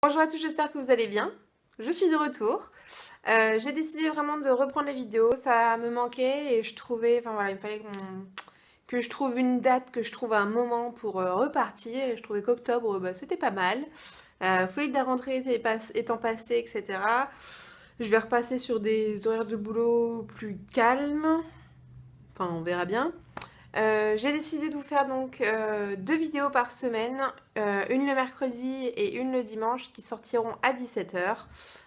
Bonjour à tous, j'espère que vous allez bien. Je suis de retour. J'ai décidé vraiment de reprendre les vidéos, ça me manquait et je trouvais, enfin voilà, il me fallait que je trouve une date, que je trouve un moment pour repartir et je trouvais qu'octobre, c'était pas mal. Folie de la rentrée étant passée, etc. Je vais repasser sur des horaires de boulot plus calmes, enfin on verra bien. J'ai décidé de vous faire donc 2 vidéos par semaine, une le mercredi et une le dimanche qui sortiront à 17 h.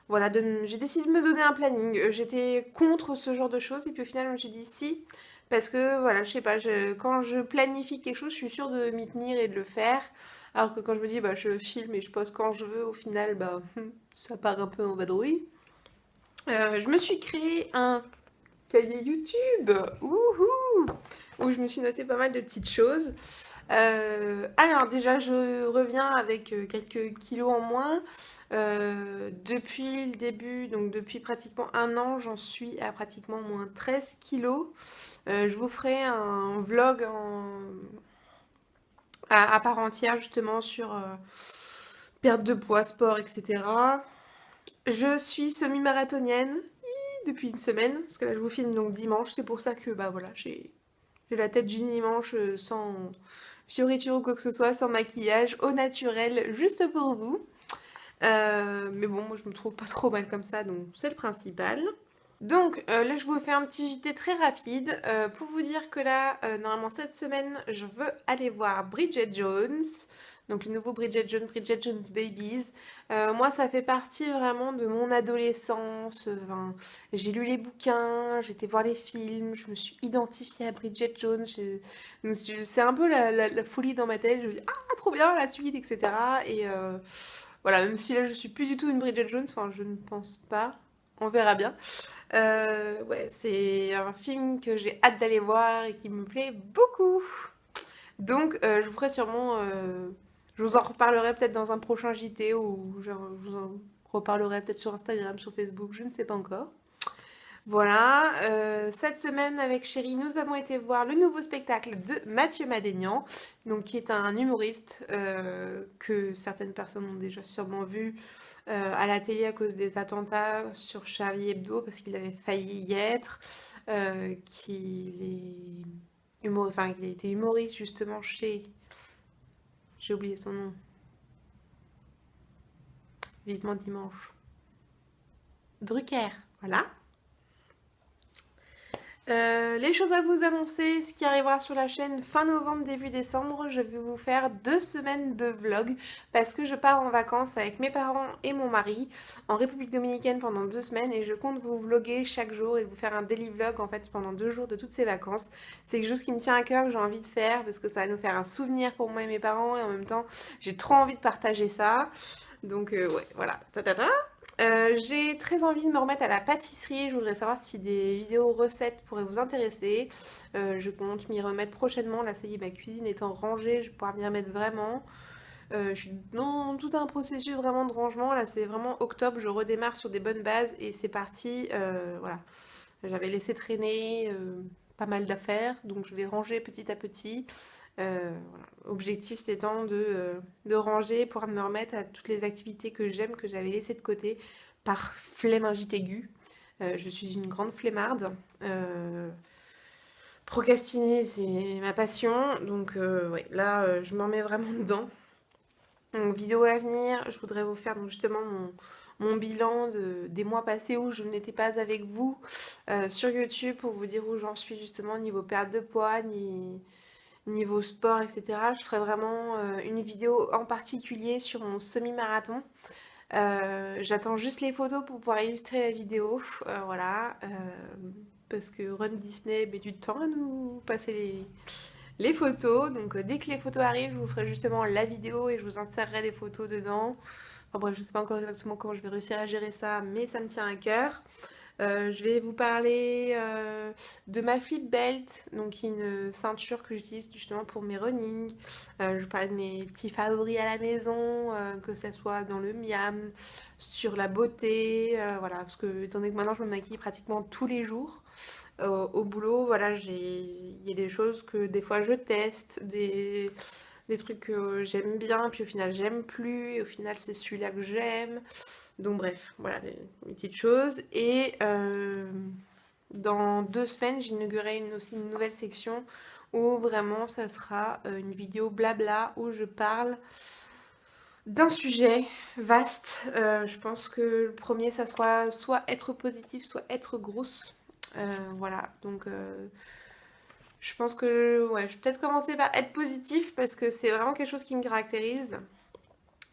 Voilà, j'ai décidé de me donner un planning. J'étais contre ce genre de choses et puis au final, je me suis dit si, parce que voilà, je sais pas, quand je planifie quelque chose, je suis sûre de m'y tenir et de le faire. Alors que quand je me dis je filme et je poste quand je veux, au final, ça part un peu en vadrouille. Je me suis créé un cahier YouTube, wouhou, où je me suis noté pas mal de petites choses. Alors déjà, je reviens avec quelques kilos en moins. Depuis le début, donc depuis pratiquement un an, j'en suis à pratiquement moins 13 kilos. Je vous ferai un vlog à part entière justement sur perte de poids, sport, etc. Je suis semi-marathonienne depuis une semaine, parce que là je vous filme donc dimanche, c'est pour ça que voilà, j'ai la tête du dimanche sans fioriture ou quoi que ce soit, sans maquillage, au naturel, juste pour vous. Mais bon, moi je me trouve pas trop mal comme ça, donc c'est le principal. Donc là je vous fais un petit JT très rapide pour vous dire que là, normalement cette semaine, je veux aller voir Bridget Jones. Donc le nouveau Bridget Jones Babies. Moi ça fait partie vraiment de mon adolescence. Enfin, j'ai lu les bouquins, j'ai été voir les films, je me suis identifiée à Bridget Jones. C'est un peu la folie dans ma tête. Je me dis ah trop bien la suite, etc. Et voilà, même si là je suis plus du tout une Bridget Jones, enfin je ne pense pas. On verra bien. Ouais, c'est un film que j'ai hâte d'aller voir et qui me plaît beaucoup. Donc, je vous ferai sûrement. Je vous en reparlerai peut-être dans un prochain JT ou je vous en reparlerai peut-être sur Instagram, sur Facebook, je ne sais pas encore. Voilà, cette semaine avec Chérie, nous avons été voir le nouveau spectacle de Mathieu Madénian, donc qui est un humoriste que certaines personnes ont déjà sûrement vu à la télé à cause des attentats sur Charlie Hebdo, parce qu'il avait failli y être, enfin, il a été humoriste justement chez... J'ai oublié son nom. Vivement dimanche. Drucker, voilà. Les choses à vous annoncer, ce qui arrivera sur la chaîne fin novembre, début décembre, je vais vous faire 2 semaines de vlog parce que je pars en vacances avec mes parents et mon mari en République Dominicaine pendant 2 semaines et je compte vous vlogger chaque jour et vous faire un daily vlog en fait pendant 2 jours de toutes ces vacances. C'est quelque chose qui me tient à cœur, que j'ai envie de faire parce que ça va nous faire un souvenir pour moi et mes parents et en même temps j'ai trop envie de partager ça. Donc ouais, voilà. Ta ta ta. J'ai très envie de me remettre à la pâtisserie. Je voudrais savoir si des vidéos recettes pourraient vous intéresser. Je compte m'y remettre prochainement. Là, ça y est, ma cuisine étant rangée, je vais pouvoir m'y remettre vraiment. Je suis dans tout un processus vraiment de rangement. Là, c'est vraiment octobre. Je redémarre sur des bonnes bases et c'est parti. Voilà. J'avais laissé traîner pas mal d'affaires, donc je vais ranger petit à petit. Voilà. Objectif c'est de ranger pour me remettre à toutes les activités que j'aime, que j'avais laissées de côté par flemmingite aiguë. Je suis une grande flemmarde. Procrastiner, c'est ma passion. Donc ouais, là, je m'en mets vraiment dedans. Donc vidéo à venir, je voudrais vous faire donc, justement mon bilan des mois passés où je n'étais pas avec vous sur YouTube pour vous dire où j'en suis justement niveau perte de poids, niveau sport, etc. Je ferai vraiment une vidéo en particulier sur mon semi-marathon. J'attends juste les photos pour pouvoir illustrer la vidéo. Voilà. Parce que Run Disney met du temps à nous passer les photos. Donc dès que les photos arrivent, je vous ferai justement la vidéo et je vous insérerai des photos dedans. Enfin bref, je ne sais pas encore exactement comment je vais réussir à gérer ça, mais ça me tient à cœur. Je vais vous parler de ma flip belt, donc une ceinture que j'utilise justement pour mes running. Je vais vous parler de mes petits favoris à la maison, que ce soit dans le miam, sur la beauté, voilà, parce que étant donné que maintenant je me maquille pratiquement tous les jours au boulot, voilà, il y a des choses que des fois je teste, des trucs que j'aime bien, puis au final j'aime plus, et au final c'est celui-là que j'aime. Donc bref, voilà, des petites choses. Et dans 2 semaines, j'inaugurerai aussi une nouvelle section où vraiment ça sera une vidéo blabla où je parle d'un sujet vaste. Je pense que le premier, ça sera soit être positif, soit être grosse. Voilà, donc je pense que ouais, je vais peut-être commencer par être positif parce que c'est vraiment quelque chose qui me caractérise.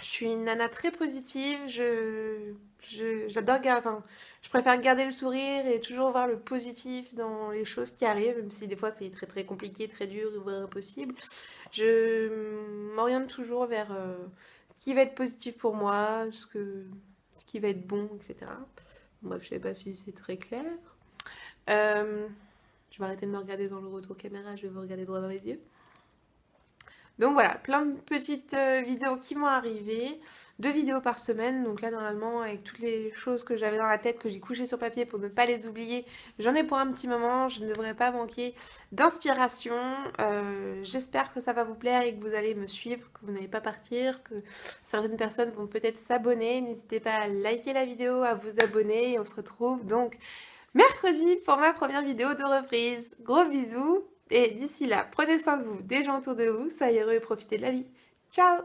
Je suis une nana très positive, j'adore garder, enfin, je préfère garder le sourire et toujours voir le positif dans les choses qui arrivent, même si des fois c'est très très compliqué, très dur, voire impossible. Je m'oriente toujours vers ce qui va être positif pour moi, ce qui va être bon, etc. Bref, je sais pas si c'est très clair. Euh, je vais arrêter de me regarder dans le retour caméra, je vais vous regarder droit dans les yeux. Donc voilà, plein de petites vidéos qui vont arriver, 2 vidéos par semaine. Donc là, normalement, avec toutes les choses que j'avais dans la tête, que j'ai couchées sur papier pour ne pas les oublier, j'en ai pour un petit moment. Je ne devrais pas manquer d'inspiration. J'espère que ça va vous plaire et que vous allez me suivre, que vous n'allez pas partir, que certaines personnes vont peut-être s'abonner. N'hésitez pas à liker la vidéo, à vous abonner et on se retrouve donc mercredi pour ma première vidéo de reprise. Gros bisous et d'ici là, prenez soin de vous, des gens autour de vous, soyez heureux et profitez de la vie. Ciao!